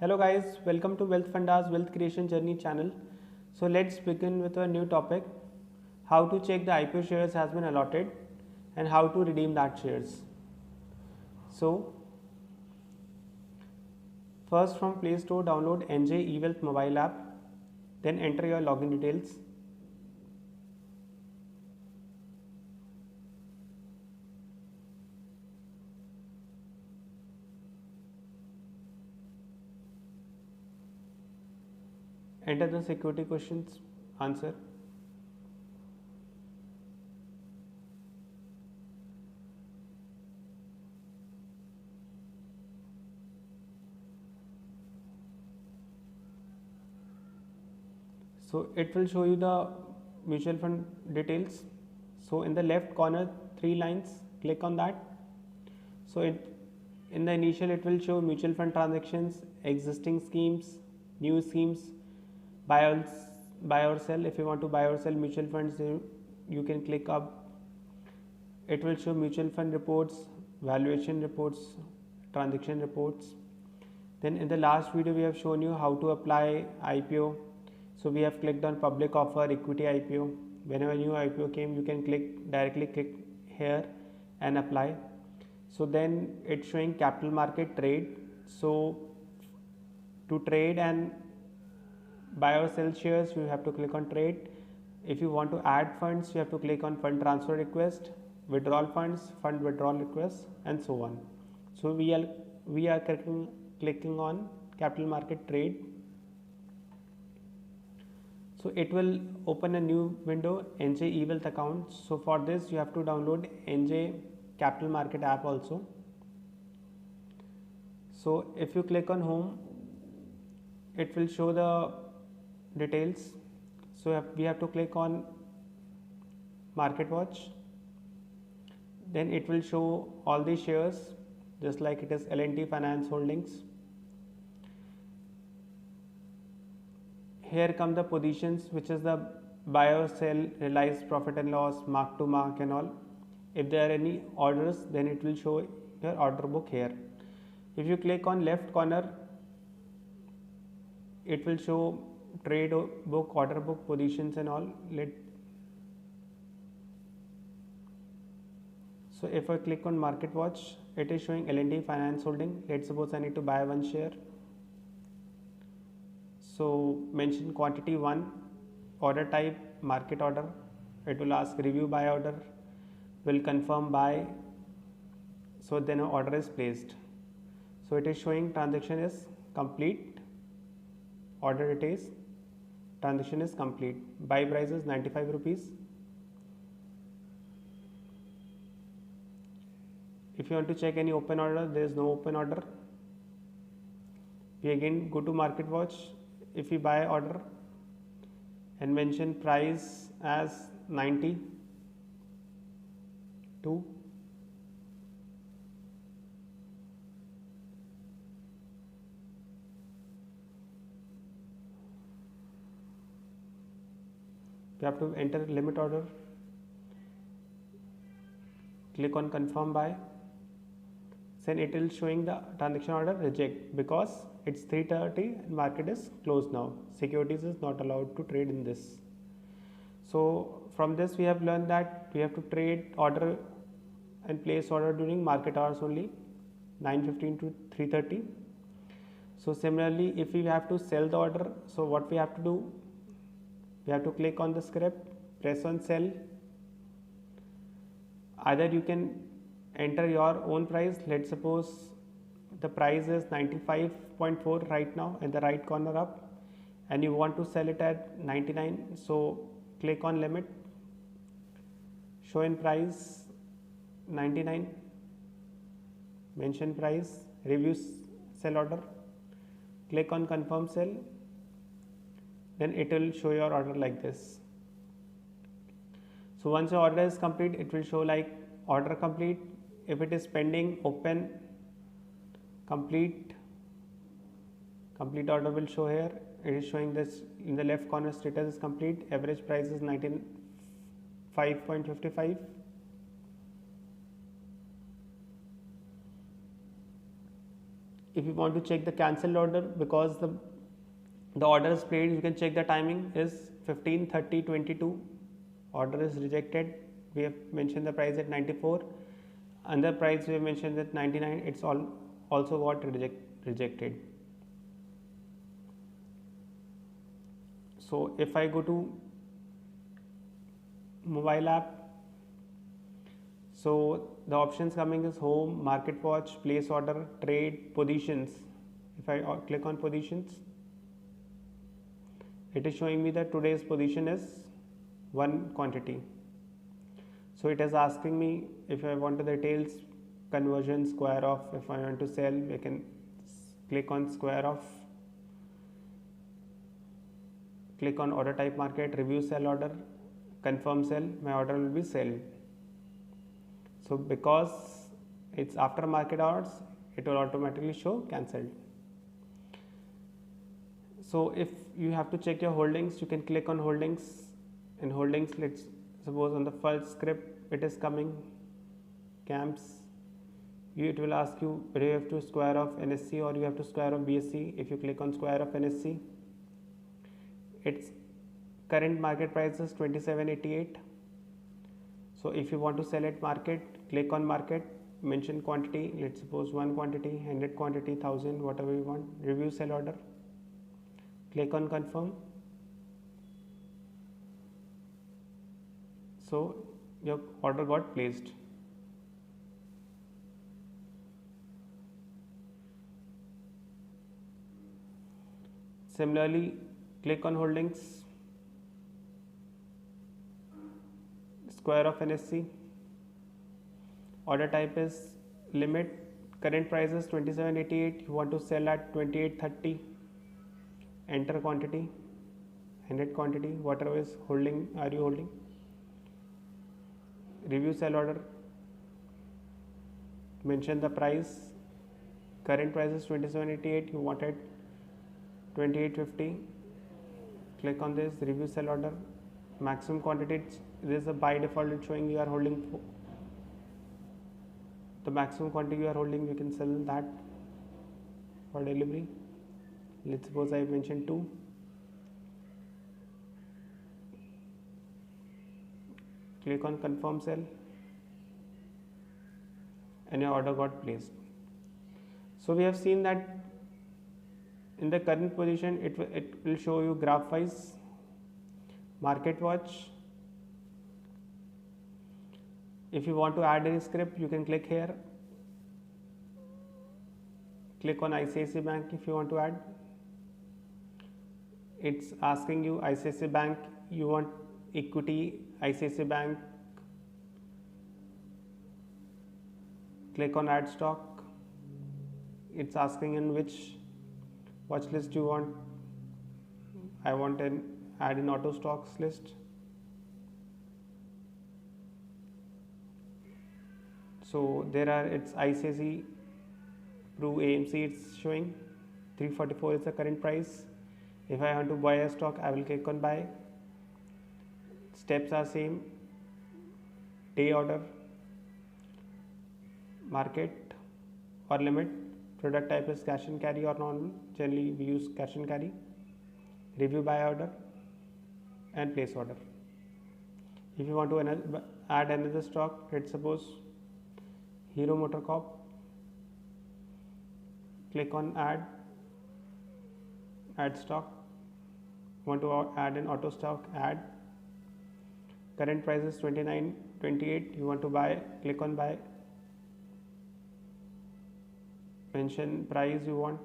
Hello guys, welcome to Wealth Funda's Wealth Creation Journey channel. So let's begin with a new topic, how to check the IPO shares has been allotted and how to redeem that shares. So first from Play Store download NJ eWealth mobile app, then enter your login details. Enter the security questions answer. So it will show you the mutual fund details. So in the left corner, 3 lines, click on that. So in the initial it will show mutual fund transactions, existing schemes, new schemes, buy or sell. If you want to buy or sell mutual funds, you can click up. It will show mutual fund reports, valuation reports, transaction reports. Then in the last video we have shown you how to apply IPO. So we have clicked on public offer, equity IPO. Whenever new IPO came, you can directly click here and apply. So then it's showing capital market trade. So to trade and buy or sell shares, you have to click on trade. If you want to add funds, you have to click on fund transfer request, withdrawal funds, fund withdrawal request, and so on. So we are clicking on capital market trade. So it will open a new window, NJ eWealth account. So for this you have to download NJ capital market app also. So if you click on home, it will show the details. So we have to click on market watch. Then it will show all the shares just like it is L&T Finance Holdings. Here come the positions, which is the buy or sell, realized profit and loss, mark to mark and all. If there are any orders, then it will show your order book here. If you click on left corner, it will show trade book, order book, positions and all. So if I click on market watch, it is showing L&T Finance Holding. Let's suppose I need to buy one share. So mention quantity 1, order type market order. It will ask review buy order, will confirm buy. So then an order is placed. So it is showing transaction is complete, order it is, transaction is complete. Buy price is 95 rupees. If you want to check any open order, there is no open order. We again go to market watch. If we buy order and mention price as 92, we have to enter limit order, click on confirm buy. Then it will showing the transaction order reject because it's 3:30 and market is closed now. Securities is not allowed to trade in this. So from this we have learned that we have to trade order and place order during market hours only, 9:15 to 3:30. So similarly, if we have to sell the order, so what we have to do, we have to click on the script, press on sell. Either you can enter your own price. Let's suppose the price is 95.4 right now in the right corner up and you want to sell it at 99. So click on limit, show in price 99, mention price, review sell order, click on confirm sell, then it will show your order like this. So once your order is complete, it will show like order complete. If it is pending, open, complete order will show here. It is showing this in the left corner, status is complete, average price is 95.55. if you want to check the cancelled order, because the order is placed, you can check the timing is 15:30:22. Order is rejected. We have mentioned the price at 94. Another price we have mentioned at 99. It's all also got rejected. So if I go to mobile app, so the options coming is home, market watch, place order, trade, positions. If I click on positions, it is showing me that today's position is one quantity. So it is asking me if I want the details, conversion, square of. If I want to sell, I can click on square of, click on order type market, review sell order, confirm sell, my order will be sold. So because it's after market hours, it will automatically show cancelled. So if you have to check your holdings, you can click on holdings. In holdings, let's suppose on the first script it is coming camps, it will ask you whether you have to square of NSE or you have to square of BSE. If you click on square of NSE, its current market price is 27.88. So if you want to sell at market, click on market, mention quantity, let's suppose 1 quantity, 100 quantity, 1000, whatever you want, review sell order, click on confirm. So your order got placed. Similarly, click on holdings, square of NSE, order type is limit, current price is 27.88, you want to sell at 28.30, enter quantity, 100 quantity, whatever is holding are you holding, review sell order, mention the price, current price is 27.88, you wanted 28.50, click on this, review sell order, maximum quantity, this is a by default it's showing you are holding the maximum quantity you are holding, you can sell that for delivery. Let's suppose I mentioned 2, click on confirm sell, and your order got placed. So we have seen that in the current position it will show you graph wise, market watch. If you want to add any script, you can click here, click on ICICI Bank if you want to add. It's asking you ICICI Bank, you want equity ICICI Bank, click on add stock. It's asking in which watch list you want. I want an add in auto stocks list. So there are, it's ICICI Pru AMC, it's showing 344 is the current price. If I want to buy a stock, I will click on buy. Steps are same, day order, market or limit, product type is cash and carry or normal, generally we use cash and carry, review buy order and place order. If you want to add another stock, let's suppose Hero MotoCorp, click on add stock, want to add an auto stock, add, current price is 29.28, you want to buy, click on buy, mention price you want,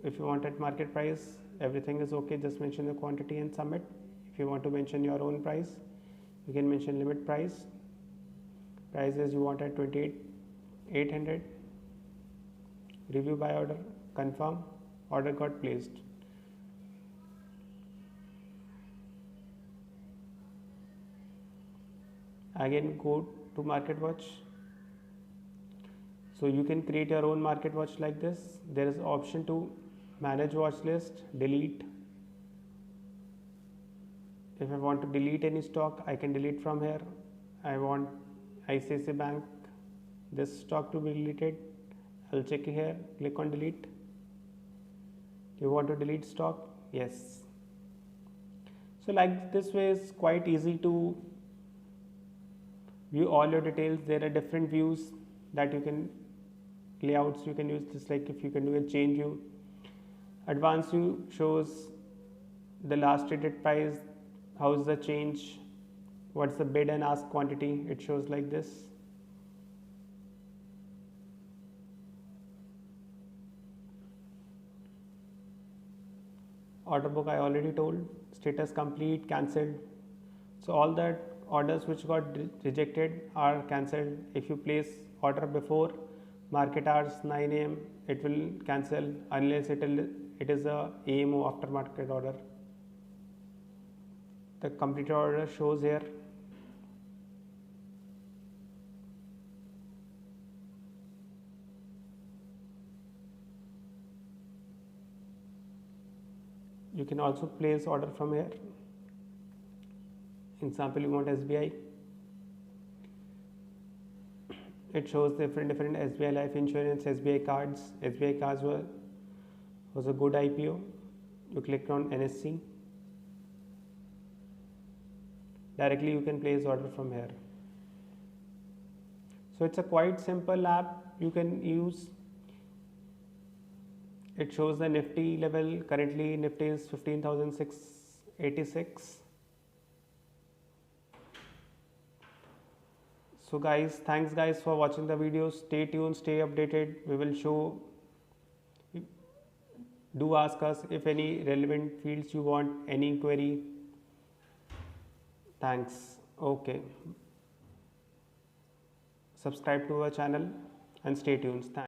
if you want at market price, everything is okay, just mention the quantity and submit. If you want to mention your own price, you can mention limit price, prices you want at 28,800, review buy order, confirm, order got placed. Again go to market watch. So you can create your own market watch like this. There is option to manage watch list, delete. If I want to delete any stock, I can delete from here. I want ICICI Bank, this stock to be deleted. I'll check here, click on delete. You want to delete stock? Yes. So like this way is quite easy to view all your details. There are different views that you can, layouts you can use this, like if you can do a change view. Advanced view shows the last traded price, how is the change, what's the bid and ask quantity, it shows like this. Order book I already told, status complete, cancelled. So all that orders which got rejected are cancelled. If you place order before market hours 9 a.m. it will cancel unless it is a AMO aftermarket order. The completed order shows here. You can also place order from here. Example, you want SBI. It shows different SBI life insurance, SBI cards. SBI cards was a good IPO. You click on NSC. Directly you can place order from here. So it's a quite simple app you can use. It shows the Nifty level. Currently Nifty is 15,686. So guys, thanks guys for watching the video. Stay tuned, stay updated. We will show, do ask us if any relevant fields you want, any query. Thanks. Okay. Subscribe to our channel and stay tuned. Thanks.